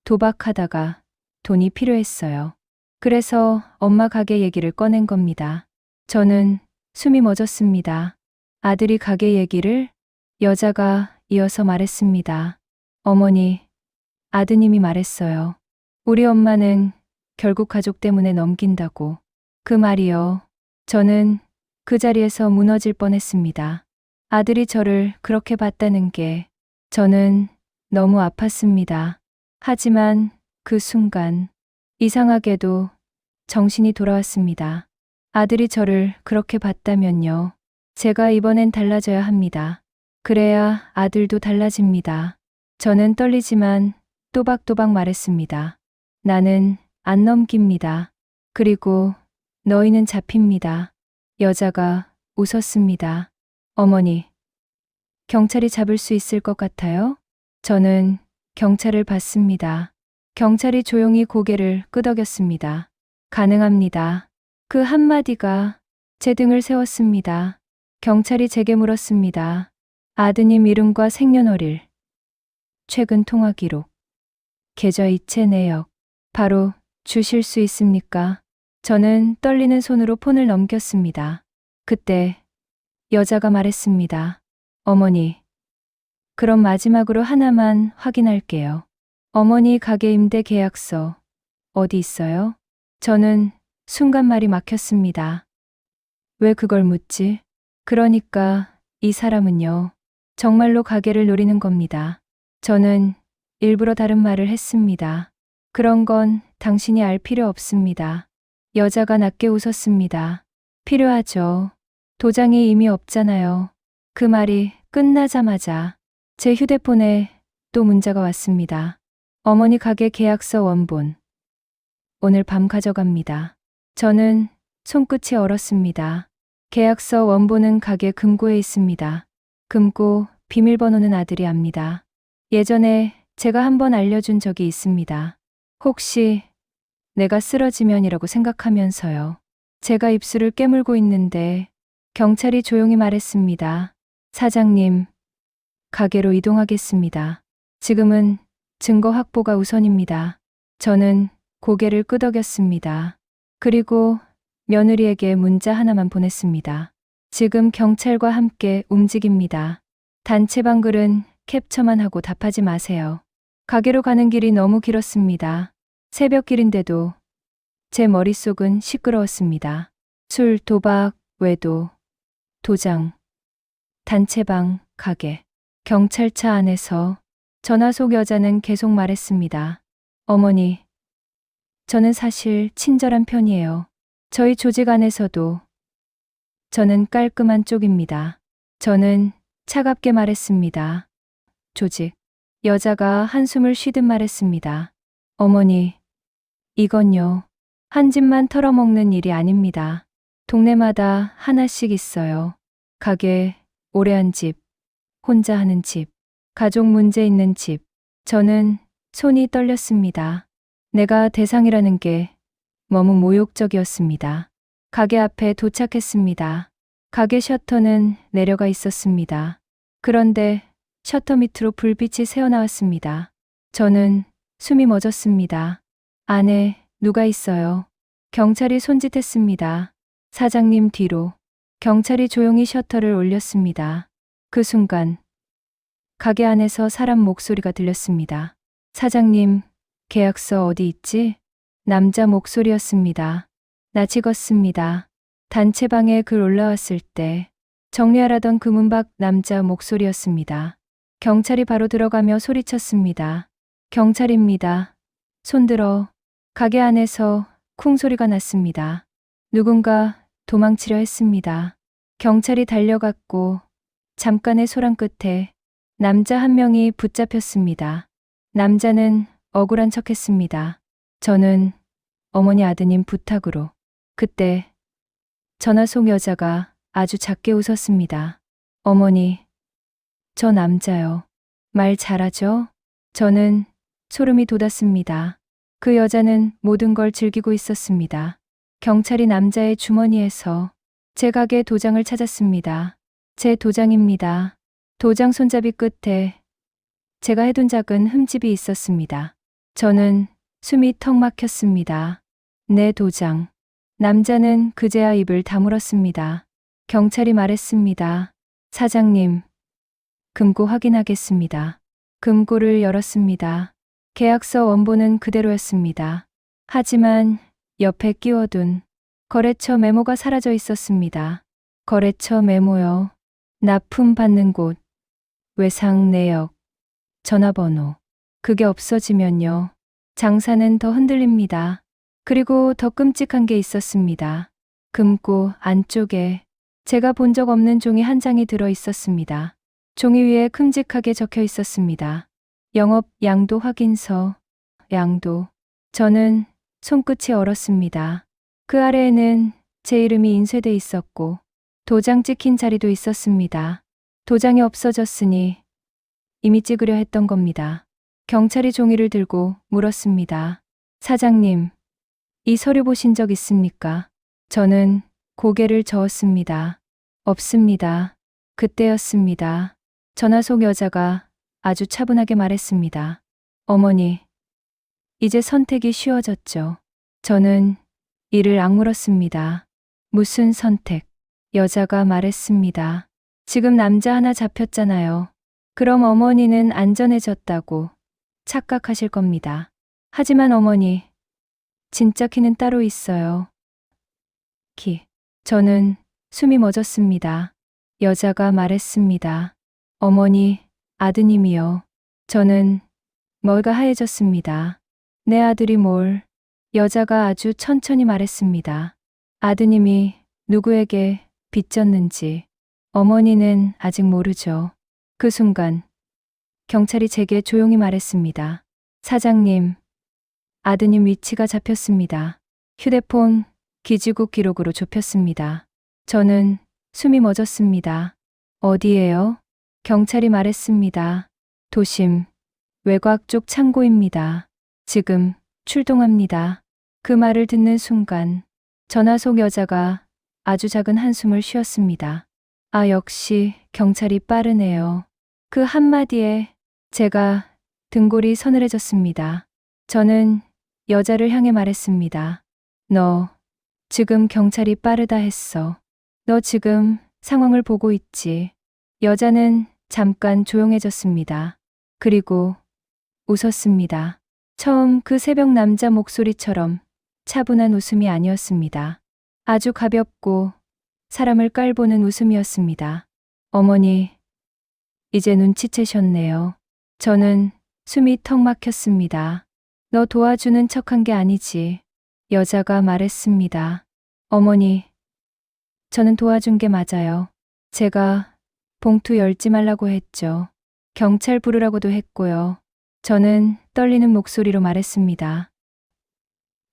도박하다가 돈이 필요했어요. 그래서 엄마 가게 얘기를 꺼낸 겁니다. 저는 숨이 멎었습니다. 아들이 가게 얘기를? 여자가 이어서 말했습니다. 어머니, 아드님이 말했어요. 우리 엄마는 결국 가족 때문에 넘긴다고. 그 말이요. 저는 그 자리에서 무너질 뻔했습니다. 아들이 저를 그렇게 봤다는 게 저는 너무 아팠습니다. 하지만 그 순간 이상하게도 정신이 돌아왔습니다. 아들이 저를 그렇게 봤다면요. 제가 이번엔 달라져야 합니다. 그래야 아들도 달라집니다. 저는 떨리지만 또박또박 말했습니다. 나는 안 넘깁니다. 그리고 너희는 잡힙니다. 여자가 웃었습니다. 어머니, 경찰이 잡을 수 있을 것 같아요? 저는 경찰을 봤습니다. 경찰이 조용히 고개를 끄덕였습니다. 가능합니다. 그 한마디가 제 등을 세웠습니다. 경찰이 제게 물었습니다. 아드님 이름과 생년월일, 최근 통화 기록, 계좌 이체 내역, 바로 주실 수 있습니까? 저는 떨리는 손으로 폰을 넘겼습니다. 그때 여자가 말했습니다. 어머니, 그럼 마지막으로 하나만 확인할게요. 어머니 가게 임대 계약서 어디 있어요? 저는 순간 말이 막혔습니다. 왜 그걸 묻지? 그러니까 이 사람은요, 정말로 가게를 노리는 겁니다. 저는 일부러 다른 말을 했습니다. 그런 건 당신이 알 필요 없습니다. 여자가 낮게 웃었습니다. 필요하죠. 도장이 이미 없잖아요. 그 말이 끝나자마자 제 휴대폰에 또 문자가 왔습니다. 어머니 가게 계약서 원본. 오늘 밤 가져갑니다. 저는 손끝이 얼었습니다. 계약서 원본은 가게 금고에 있습니다. 금고 비밀번호는 아들이 압니다. 예전에 제가 한번 알려준 적이 있습니다. 혹시 내가 쓰러지면이라고 생각하면서요. 제가 입술을 깨물고 있는데 경찰이 조용히 말했습니다. 사장님, 가게로 이동하겠습니다. 지금은 증거 확보가 우선입니다. 저는 고개를 끄덕였습니다. 그리고 며느리에게 문자 하나만 보냈습니다. 지금 경찰과 함께 움직입니다. 단체방 글은 캡처만 하고 답하지 마세요. 가게로 가는 길이 너무 길었습니다. 새벽길인데도 제 머릿속은 시끄러웠습니다. 술, 도박, 외도, 도장, 단체방, 가게, 경찰차 안에서 전화 속 여자는 계속 말했습니다. 어머니, 저는 사실 친절한 편이에요. 저희 조직 안에서도 저는 깔끔한 쪽입니다. 저는 차갑게 말했습니다. 조직. 여자가 한숨을 쉬듯 말했습니다. 어머니, 이건요. 한 집만 털어먹는 일이 아닙니다. 동네마다 하나씩 있어요. 가게, 오래 한 집, 혼자 하는 집, 가족 문제 있는 집. 저는 손이 떨렸습니다. 내가 대상이라는 게 너무 모욕적이었습니다. 가게 앞에 도착했습니다. 가게 셔터는 내려가 있었습니다. 그런데 셔터 밑으로 불빛이 새어나왔습니다. 저는 숨이 멎었습니다. 안에 누가 있어요? 경찰이 손짓했습니다. 사장님 뒤로. 경찰이 조용히 셔터를 올렸습니다. 그 순간 가게 안에서 사람 목소리가 들렸습니다. 사장님, 계약서 어디 있지? 남자 목소리였습니다. 나 찍었습니다. 단체방에 글 올라왔을 때 정리하라던 그 문 밖 남자 목소리였습니다. 경찰이 바로 들어가며 소리쳤습니다. 경찰입니다. 손들어. 가게 안에서 쿵 소리가 났습니다. 누군가 도망치려 했습니다. 경찰이 달려갔고 잠깐의 소란 끝에 남자 한 명이 붙잡혔습니다. 남자는 억울한 척했습니다. 저는 어머니 아드님 부탁으로. 그때 전화 속 여자가 아주 작게 웃었습니다. 어머니, 저 남자요. 말 잘하죠? 저는 소름이 돋았습니다. 그 여자는 모든 걸 즐기고 있었습니다. 경찰이 남자의 주머니에서 제 가게 도장을 찾았습니다. 제 도장입니다. 도장 손잡이 끝에 제가 해둔 작은 흠집이 있었습니다. 저는 숨이 턱 막혔습니다. 내 도장. 남자는 그제야 입을 다물었습니다. 경찰이 말했습니다. 사장님, 금고 확인하겠습니다. 금고를 열었습니다. 계약서 원본은 그대로였습니다. 하지만 옆에 끼워둔 거래처 메모가 사라져 있었습니다. 거래처 메모요. 납품 받는 곳, 외상 내역, 전화번호. 그게 없어지면요. 장사는 더 흔들립니다. 그리고 더 끔찍한 게 있었습니다. 금고 안쪽에 제가 본 적 없는 종이 한 장이 들어 있었습니다. 종이 위에 큼직하게 적혀 있었습니다. 영업 양도 확인서, 양도. 저는 손끝이 얼었습니다. 그 아래에는 제 이름이 인쇄돼 있었고 도장 찍힌 자리도 있었습니다. 도장이 없어졌으니 이미 찍으려 했던 겁니다. 경찰이 종이를 들고 물었습니다. 사장님, 이 서류 보신 적 있습니까? 저는 고개를 저었습니다. 없습니다. 그때였습니다. 전화 속 여자가 아주 차분하게 말했습니다. 어머니, 이제 선택이 쉬워졌죠. 저는 이를 악물었습니다. 무슨 선택? 여자가 말했습니다. 지금 남자 하나 잡혔잖아요. 그럼 어머니는 안전해졌다고 착각하실 겁니다. 하지만 어머니, 진짜 키는 따로 있어요. 키. 저는 숨이 멎었습니다. 여자가 말했습니다. 어머니, 아드님이요. 저는 머리가 하얘졌습니다. 내 아들이 뭘? 여자가 아주 천천히 말했습니다. 아드님이 누구에게 빚졌는지 어머니는 아직 모르죠. 그 순간 경찰이 제게 조용히 말했습니다. 사장님, 아드님 위치가 잡혔습니다. 휴대폰 기지국 기록으로 좁혔습니다. 저는 숨이 멎었습니다. 어디에요? 경찰이 말했습니다. 도심 외곽 쪽 창고입니다. 지금 출동합니다. 그 말을 듣는 순간 전화 속 여자가 아주 작은 한숨을 쉬었습니다. 아, 역시 경찰이 빠르네요. 그 한마디에 제가 등골이 서늘해졌습니다. 저는 여자를 향해 말했습니다. 너 지금 경찰이 빠르다 했어. 너 지금 상황을 보고 있지. 여자는 잠깐 조용해졌습니다. 그리고 웃었습니다. 처음 그 새벽 남자 목소리처럼 차분한 웃음이 아니었습니다. 아주 가볍고 사람을 깔보는 웃음이었습니다. 어머니, 이제 눈치채셨네요. 저는 숨이 턱 막혔습니다. 너 도와주는 척한 게 아니지. 여자가 말했습니다. 어머니, 저는 도와준 게 맞아요. 제가 봉투 열지 말라고 했죠. 경찰 부르라고도 했고요. 저는 떨리는 목소리로 말했습니다.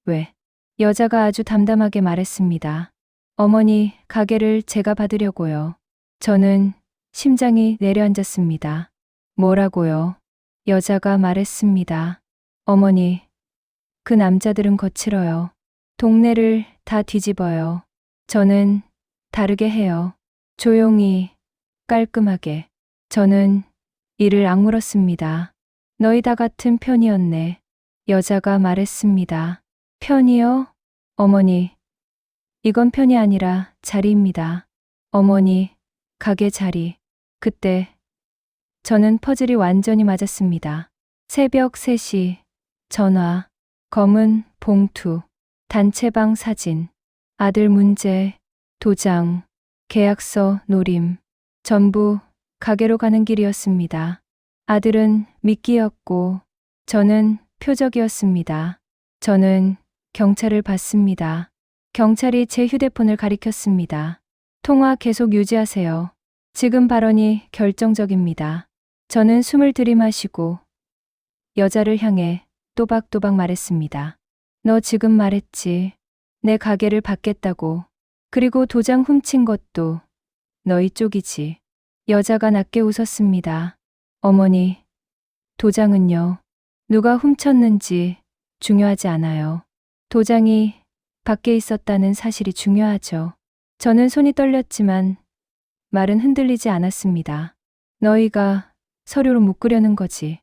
왜? 여자가 아주 담담하게 말했습니다. 어머니, 가게를 제가 받으려고요. 저는 심장이 내려앉았습니다. 뭐라고요? 여자가 말했습니다. 어머니, 그 남자들은 거칠어요. 동네를 다 뒤집어요. 저는 다르게 해요. 조용히, 깔끔하게. 저는 이를 악물었습니다. 너희 다 같은 편이었네. 여자가 말했습니다. 편이요? 어머니, 이건 편이 아니라 자리입니다. 어머니, 가게 자리. 그때 저는 퍼즐이 완전히 맞았습니다. 새벽 3시, 전화, 검은 봉투, 단체방 사진, 아들 문제, 도장, 계약서, 노림, 전부 가게로 가는 길이었습니다. 아들은 미끼였고 저는 표적이었습니다. 저는 경찰을 받습니다. 경찰이 제 휴대폰을 가리켰습니다. 통화 계속 유지하세요. 지금 발언이 결정적입니다. 저는 숨을 들이마시고 여자를 향해 또박또박 말했습니다. 너 지금 말했지. 내 가게를 받겠다고. 그리고 도장 훔친 것도 너희 쪽이지. 여자가 낮게 웃었습니다. 어머니, 도장은요. 누가 훔쳤는지 중요하지 않아요. 도장이 밖에 있었다는 사실이 중요하죠. 저는 손이 떨렸지만 말은 흔들리지 않았습니다. 너희가 서류로 묶으려는 거지.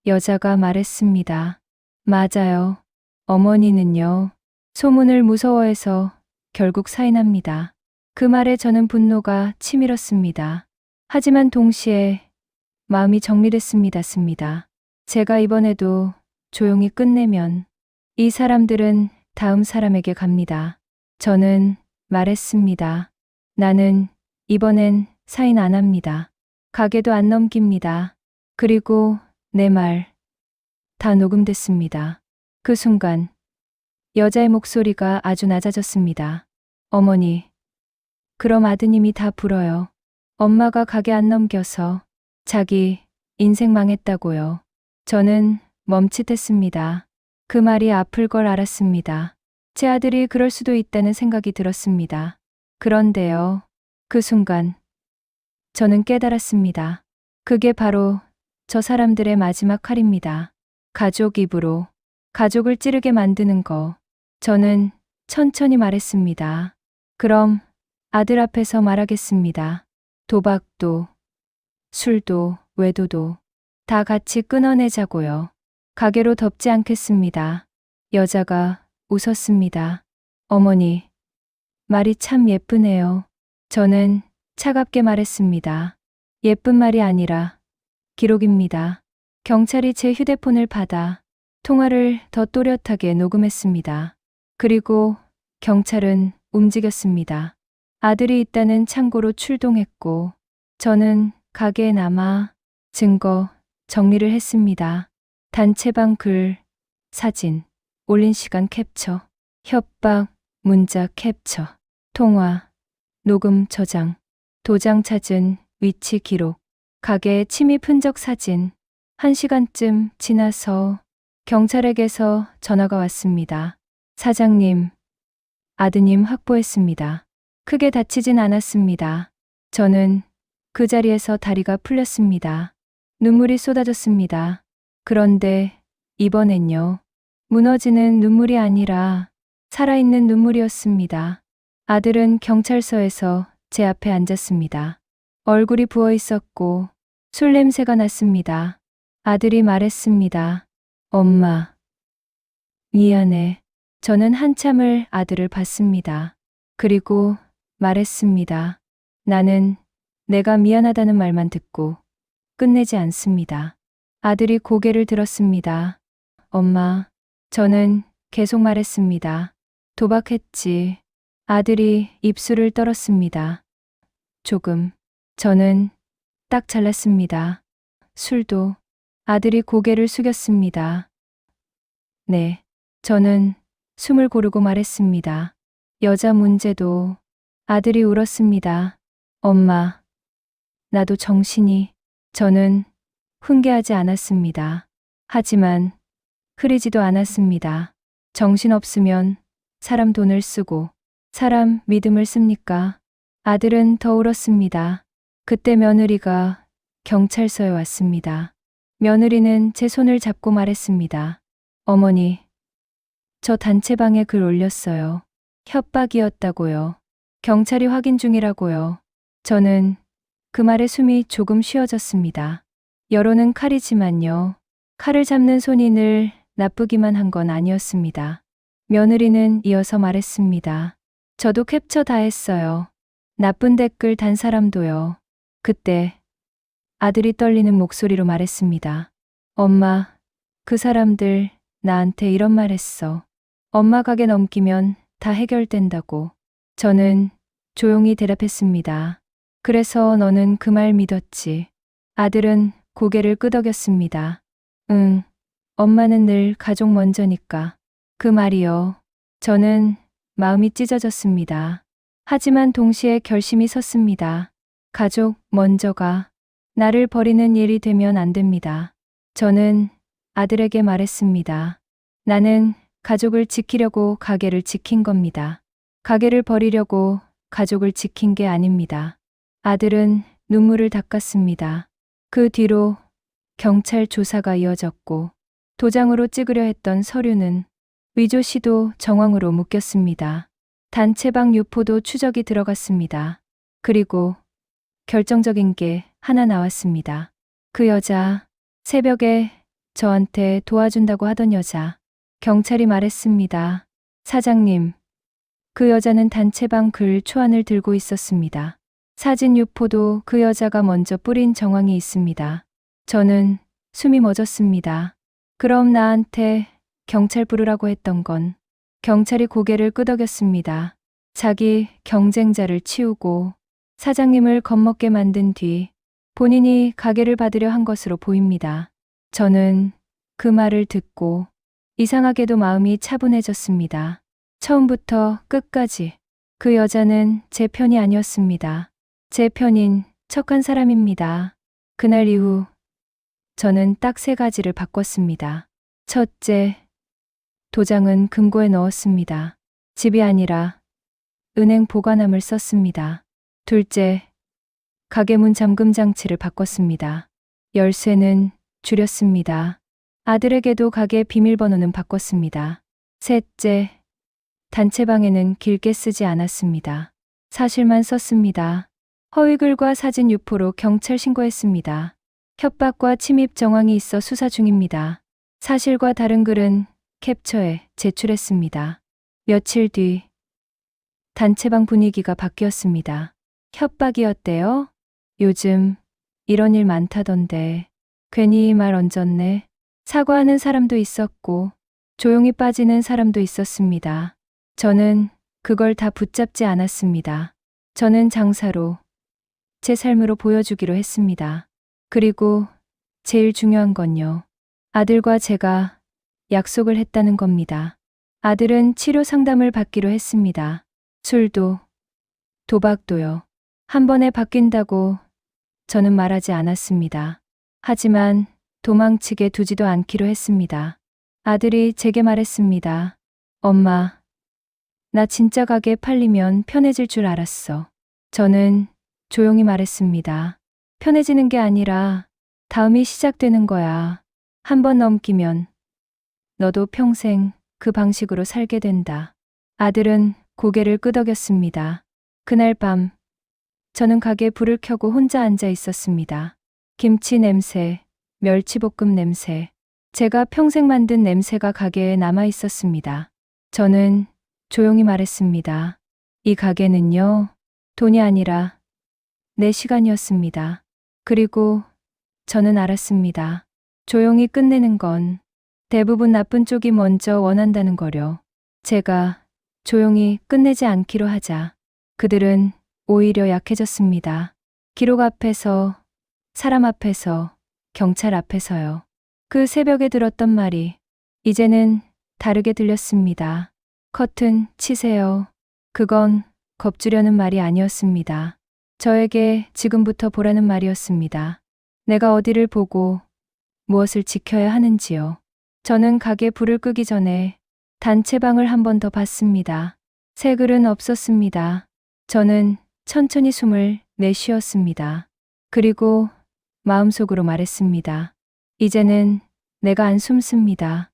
여자가 말했습니다. 맞아요. 어머니는요. 소문을 무서워해서 결국 사인합니다. 그 말에 저는 분노가 치밀었습니다. 하지만 동시에 마음이 정리됐습니다. 제가 이번에도 조용히 끝내면 이 사람들은 다음 사람에게 갑니다. 저는 말했습니다. 나는 이번엔 사인 안 합니다. 가게도 안 넘깁니다. 그리고 내 말 다 녹음됐습니다. 그 순간 여자의 목소리가 아주 낮아졌습니다. 어머니, 그럼 아드님이 다 불어요. 엄마가 가게 안 넘겨서 자기 인생 망했다고요. 저는 멈칫했습니다. 그 말이 아플 걸 알았습니다. 제 아들이 그럴 수도 있다는 생각이 들었습니다. 그런데요. 그 순간 저는 깨달았습니다. 그게 바로 저 사람들의 마지막 칼입니다. 가족 입으로 가족을 찌르게 만드는 거. 저는 천천히 말했습니다. 그럼 아들 앞에서 말하겠습니다. 도박도, 술도, 외도도 다 같이 끊어내자고요. 가게로 덮지 않겠습니다. 여자가 웃었습니다. 어머니, 말이 참 예쁘네요. 저는 차갑게 말했습니다. 예쁜 말이 아니라 기록입니다. 경찰이 제 휴대폰을 받아 통화를 더 또렷하게 녹음했습니다. 그리고 경찰은 움직였습니다. 아들이 있다는 창고로 출동했고 저는 가게에 남아 증거 정리를 했습니다. 단체방 글, 사진, 올린 시간 캡처, 협박, 문자 캡처, 통화, 녹음 저장, 도장 찾은 위치 기록, 가게 침입 흔적 사진. 1시간쯤 지나서 경찰에게서 전화가 왔습니다. 사장님, 아드님 확보했습니다. 크게 다치진 않았습니다. 저는 그 자리에서 다리가 풀렸습니다. 눈물이 쏟아졌습니다. 그런데 이번엔요. 무너지는 눈물이 아니라 살아있는 눈물이었습니다. 아들은 경찰서에서 제 앞에 앉았습니다. 얼굴이 부어 있었고 술 냄새가 났습니다. 아들이 말했습니다. 엄마, 미안해. 저는 한참을 아들을 봤습니다. 그리고 말했습니다. 나는 내가 미안하다는 말만 듣고 끝내지 않습니다. 아들이 고개를 들었습니다. 엄마, 저는 계속 말했습니다. 도박했지. 아들이 입술을 떨었습니다. 조금. 저는 딱 잘랐습니다. 술도. 아들이 고개를 숙였습니다. 네. 저는 숨을 고르고 말했습니다. 여자 문제도. 아들이 울었습니다. 엄마, 나도 정신이. 저는 훈계하지 않았습니다. 하지만 흐리지도 않았습니다. 정신 없으면 사람 돈을 쓰고 사람 믿음을 씁니까? 아들은 더 울었습니다. 그때 며느리가 경찰서에 왔습니다. 며느리는 제 손을 잡고 말했습니다. 어머니, 저 단체방에 글 올렸어요. 협박이었다고요. 경찰이 확인 중이라고요. 저는 그 말에 숨이 조금 쉬어졌습니다. 여론은 칼이지만요. 칼을 잡는 손이 늘 나쁘기만 한 건 아니었습니다. 며느리는 이어서 말했습니다. 저도 캡처 다 했어요. 나쁜 댓글 단 사람도요. 그때 아들이 떨리는 목소리로 말했습니다. 엄마, 그 사람들 나한테 이런 말 했어. 엄마 가게 넘기면 다 해결된다고. 저는 조용히 대답했습니다. 그래서 너는 그 말 믿었지. 아들은 고개를 끄덕였습니다. 응, 엄마는 늘 가족 먼저니까. 그 말이요. 저는 마음이 찢어졌습니다. 하지만 동시에 결심이 섰습니다. 가족 먼저가 나를 버리는 일이 되면 안 됩니다. 저는 아들에게 말했습니다. 나는 가족을 지키려고 가게를 지킨 겁니다. 가게를 버리려고 가족을 지킨 게 아닙니다. 아들은 눈물을 닦았습니다. 그 뒤로 경찰 조사가 이어졌고 도장으로 찍으려 했던 서류는 위조시도 정황으로 묶였습니다. 단체방 유포도 추적이 들어갔습니다. 그리고 결정적인 게 하나 나왔습니다. 그 여자, 새벽에 저한테 도와준다고 하던 여자. 경찰이 말했습니다. 사장님, 그 여자는 단체방 글 초안을 들고 있었습니다. 사진 유포도 그 여자가 먼저 뿌린 정황이 있습니다. 저는 숨이 멎었습니다. 그럼 나한테 경찰 부르라고 했던 건 경찰이 고개를 끄덕였습니다. 자기 경쟁자를 치우고 사장님을 겁먹게 만든 뒤 본인이 가게를 받으려 한 것으로 보입니다. 저는 그 말을 듣고 이상하게도 마음이 차분해졌습니다. 처음부터 끝까지 그 여자는 제 편이 아니었습니다. 제 편인 척한 사람입니다. 그날 이후 저는 딱 3가지를 바꿨습니다. 첫째, 도장은 금고에 넣었습니다. 집이 아니라 은행 보관함을 썼습니다. 둘째, 가게 문 잠금 장치를 바꿨습니다. 열쇠는 줄였습니다. 아들에게도 가게 비밀번호는 바꿨습니다. 셋째, 단체방에는 길게 쓰지 않았습니다. 사실만 썼습니다. 허위글과 사진 유포로 경찰 신고했습니다. 협박과 침입 정황이 있어 수사 중입니다. 사실과 다른 글은 캡처해 제출했습니다. 며칠 뒤 단체방 분위기가 바뀌었습니다. 협박이었대요? 요즘 이런 일 많다던데. 괜히 말 얹었네. 사과하는 사람도 있었고 조용히 빠지는 사람도 있었습니다. 저는 그걸 다 붙잡지 않았습니다. 저는 장사로 제 삶으로 보여주기로 했습니다. 그리고 제일 중요한 건요. 아들과 제가 약속을 했다는 겁니다. 아들은 치료 상담을 받기로 했습니다. 술도, 도박도요. 한 번에 바뀐다고 저는 말하지 않았습니다. 하지만 도망치게 두지도 않기로 했습니다. 아들이 제게 말했습니다. 엄마, 나 진짜 가게 팔리면 편해질 줄 알았어. 저는 조용히 말했습니다. 편해지는 게 아니라 다음이 시작되는 거야. 한 번 넘기면 너도 평생 그 방식으로 살게 된다. 아들은 고개를 끄덕였습니다. 그날 밤 저는 가게에 불을 켜고 혼자 앉아 있었습니다. 김치 냄새, 멸치볶음 냄새, 제가 평생 만든 냄새가 가게에 남아 있었습니다. 저는 조용히 말했습니다. 이 가게는요, 돈이 아니라 내 시간이었습니다. 그리고 저는 알았습니다. 조용히 끝내는 건 대부분 나쁜 쪽이 먼저 원한다는 거려. 제가 조용히 끝내지 않기로 하자 그들은 오히려 약해졌습니다. 기록 앞에서, 사람 앞에서, 경찰 앞에서요. 그 새벽에 들었던 말이 이제는 다르게 들렸습니다. 커튼 치세요. 그건 겁주려는 말이 아니었습니다. 저에게 지금부터 보라는 말이었습니다. 내가 어디를 보고 무엇을 지켜야 하는지요. 저는 가게 불을 끄기 전에 단체방을 한 번 더 봤습니다. 새 글은 없었습니다. 저는 천천히 숨을 내쉬었습니다. 그리고 마음속으로 말했습니다. 이제는 내가 안 숨습니다.